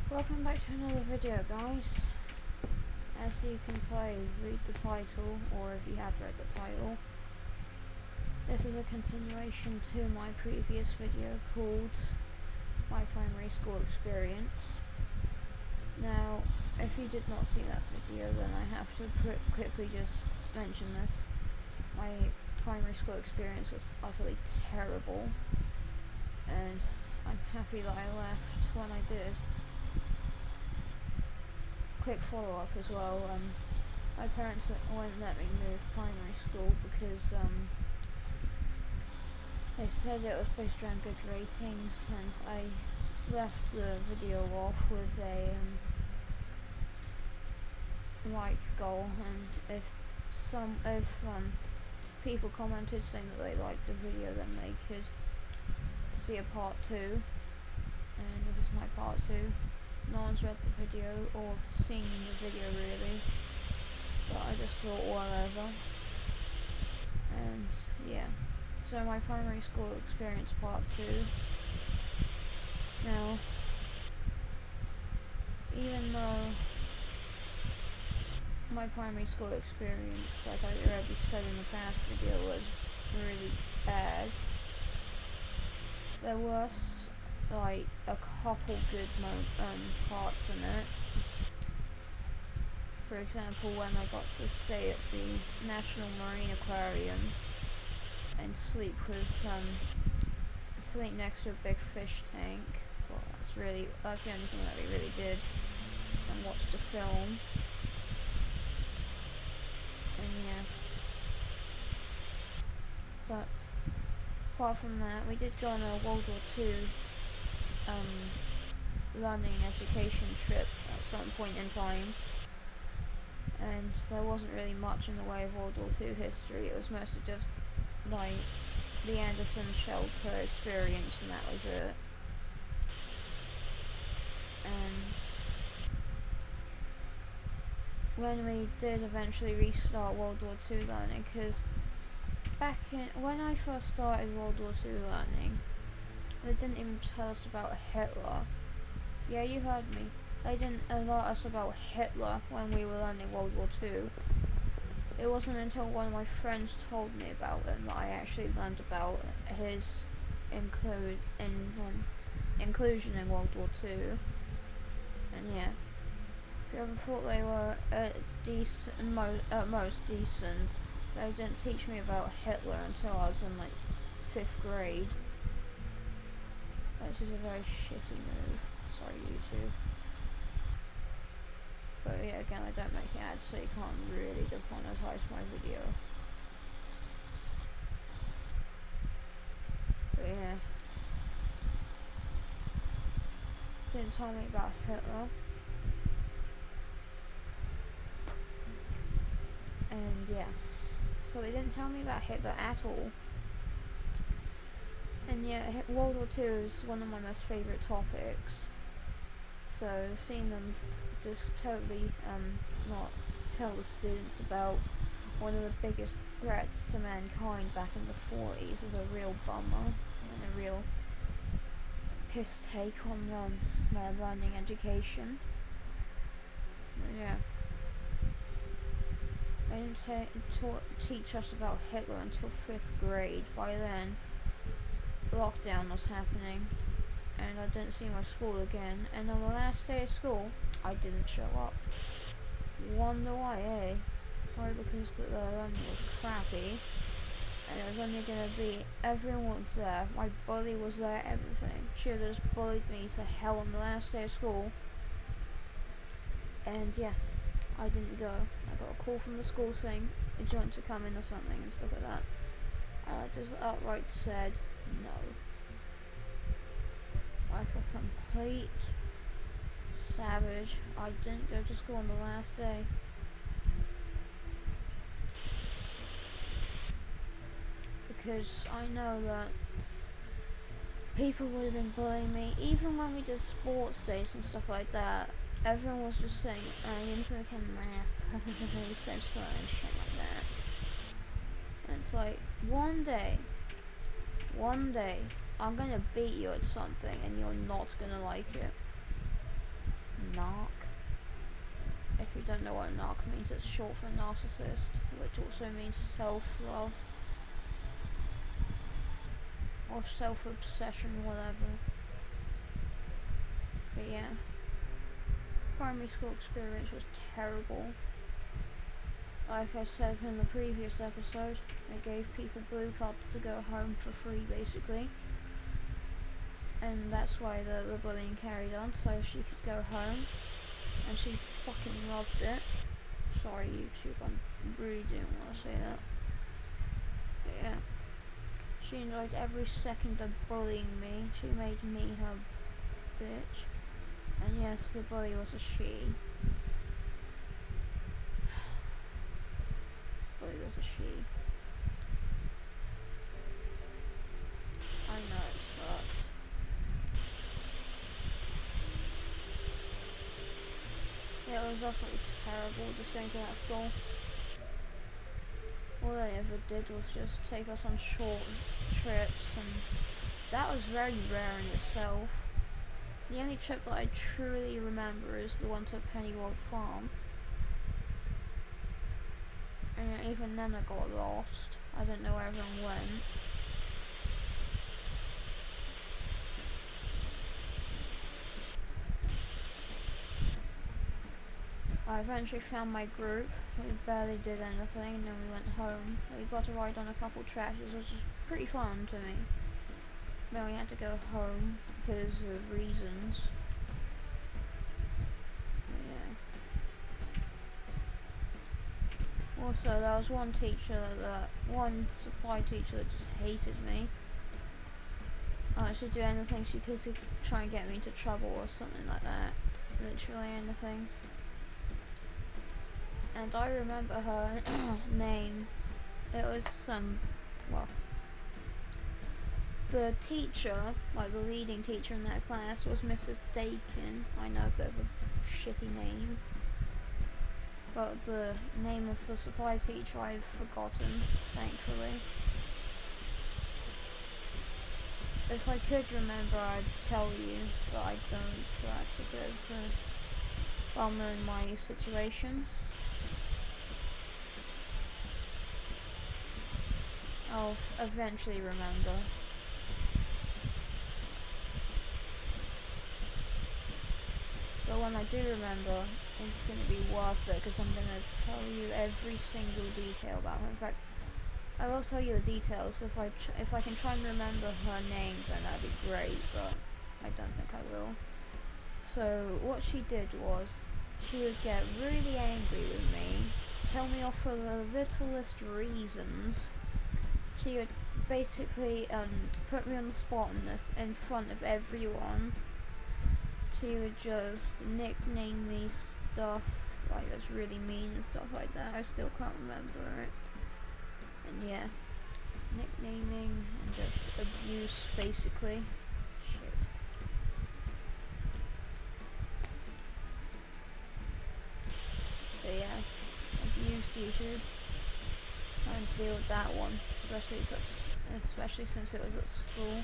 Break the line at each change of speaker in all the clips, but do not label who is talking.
Welcome back to another video, guys. As you can probably read the title, or if you have read the title, this is a continuation to my previous video called My Primary School Experience. Now, if you did not see that video, then I have to quickly just mention this. My primary school experience was utterly terrible, and I'm happy that I left when I did. Quick follow-up as well, my parents wouldn't let me move primary school because they said it was based around good ratings, and I left the video off with a like goal, and if people commented saying that they liked the video, then they could see a part 2, and this is my part 2. No one's read the video or seen the video really, but I just thought whatever. And yeah, so my primary school experience part 2. Now, even though my primary school experience, like I already said in the past video, was really bad, there was like a couple good parts in it. For example, when I got to stay at the National Marine Aquarium and sleep next to a big fish tank. Well, that's the only thing that we really did, and watched the film. And yeah. But apart from that, we did go on a World War II learning education trip at some point in time, and there wasn't really much in the way of World War II history. It was mostly just like the Anderson shelter experience, and that was it. And when we did eventually restart World War II learning, because when I first started World War II learning, they didn't even tell us about Hitler. Yeah, you heard me. They didn't alert us about Hitler when we were learning World War II. It wasn't until one of my friends told me about him that I actually learned about his inclusion in World War II. And yeah, if you ever thought they were at most decent, they didn't teach me about Hitler until I was in like 5th grade. Which is a very shitty move. Sorry, YouTube. But yeah, again, I don't make ads, so you can't really demonetize my video. But yeah. Didn't tell me about Hitler. And yeah. So they didn't tell me about Hitler at all. And yeah, World War II is one of my most favourite topics. So seeing them just totally not tell the students about one of the biggest threats to mankind back in the 40s is a real bummer and a real piss take on their learning education. But yeah. They didn't teach us about Hitler until 5th grade. By then, lockdown was happening, and I didn't see my school again, and on the last day of school, I didn't show up. Wonder why, eh? Probably because the learning was crappy, and it was only gonna be, everyone was there, my bully was there, everything. She would have just bullied me to hell on the last day of school, and yeah, I didn't go. I got a call from the school saying, do you want to come in or something, and stuff like that. I just outright said, no. Like a complete savage, I didn't go to school on the last day. Because I know that people would have been bullying me, even when we did sports days and stuff like that. Everyone was just saying, you're not gonna come last, essentially, and shit like that. And it's like, one day, I'm gonna beat you at something and you're not gonna like it. narc. If you don't know what narc means, it's short for narcissist, which also means self-love or self-obsession, whatever. But yeah, primary school experience was terrible. Like I said in the previous episode, they gave people blue cards to go home for free, basically. And that's why the bullying carried on, so she could go home. And she fucking loved it. Sorry YouTube, I really didn't want to say that. But yeah. She enjoyed every second of bullying me. She made me her bitch. And yes, the bully was a she. Bully was a she. I know it sucked. Yeah, it was absolutely terrible just going to that school. All they ever did was just take us on short trips, and that was very rare in itself. The only trip that I truly remember is the one to Pennyworth Farm. And even then I got lost. I don't know where everyone went. I eventually found my group. We barely did anything, and then we went home. We got to ride on a couple tracks, which was just pretty fun to me. Then we had to go home because of reasons. But yeah. Also, there was one supply teacher that just hated me. She'd do anything she could to try and get me into trouble or something like that. Literally anything. And I remember her name. It was the teacher, like the leading teacher in that class, was Mrs. Dakin. I know, a bit of a shitty name. But the name of the supply teacher I've forgotten, thankfully. If I could remember, I'd tell you, but I don't, so that's a bit of a bummer in my situation. I'll eventually remember. But when I do remember, it's going to be worth it, because I'm going to tell you every single detail about her. In fact, I will tell you the details. If I can try and remember her name, then that'd be great, but I don't think I will. So what she did was, she would get really angry with me, tell me off for the littlest reasons. She would basically put me on the spot in front of everyone. She would just nickname me stuff like that's really mean and stuff like that. I still can't remember it. And yeah, nicknaming and just abuse, basically. Shit. So yeah, abuse YouTube. And deal with that one, especially since it was at school.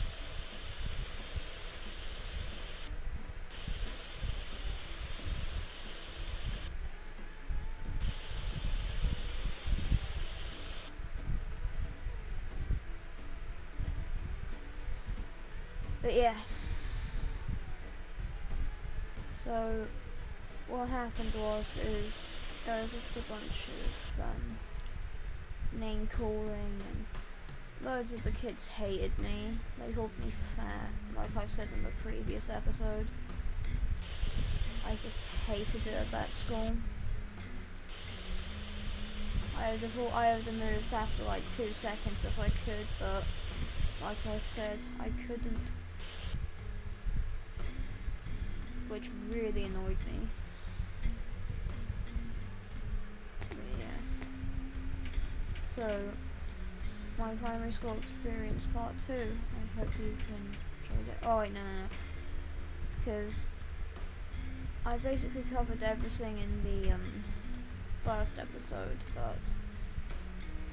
But yeah. So what happened was there was just a bunch of name calling, and loads of the kids hated me. They called me fat, like I said in the previous episode. I just hated it at that school. I would have moved after like 2 seconds if I could, but like I said, I couldn't. Which really annoyed me. But yeah. So, my primary school experience part 2. I hope you enjoyed it. Oh wait, no. Because I basically covered everything in the first episode, but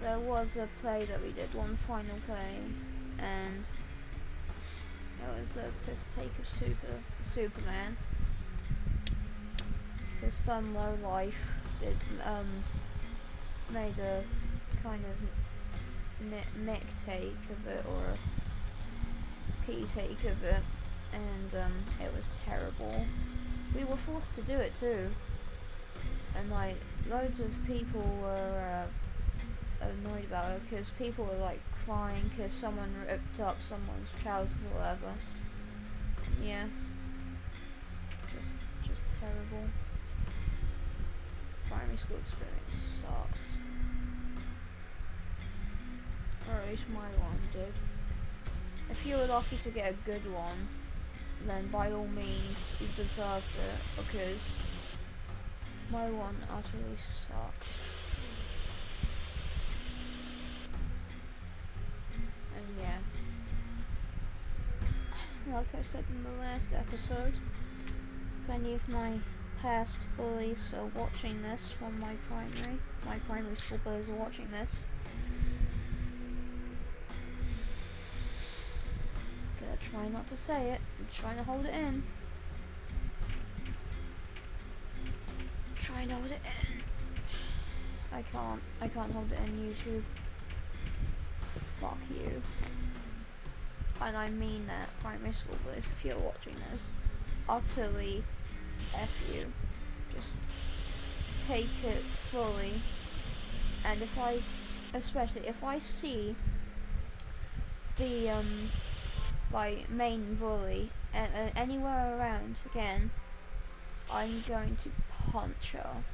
there was a play that we did, one final play, and it was a piss take of Superman. because some low life did made a kind of mic take of it, or a P take of it, and it was terrible. We were forced to do it too, and like loads of people were annoyed about it because people were like crying because someone ripped up someone's trousers or whatever. Yeah, just terrible. Primary school experience sucks. Or at least my one did. If you were lucky to get a good one, then by all means you deserved it, because my one utterly sucks. And yeah, like I said in the last episode, if any of my past bullies are watching this from my primary school bullies are watching this, gonna try not to say it, I'm trying to hold it in. Trying to hold it in. I can't hold it in, YouTube. Fuck you. And I mean that, primary school bullies, if you're watching this, utterly F you. Just take it fully. And especially if I see the my main bully anywhere around again, I'm going to punch her.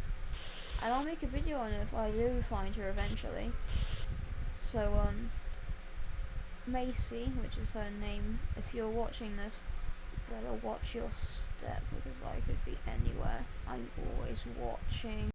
And I'll make a video on it if I do find her eventually. So Macy, which is her name, if you're watching this, you better watch your step, because I could be anywhere. I'm always watching.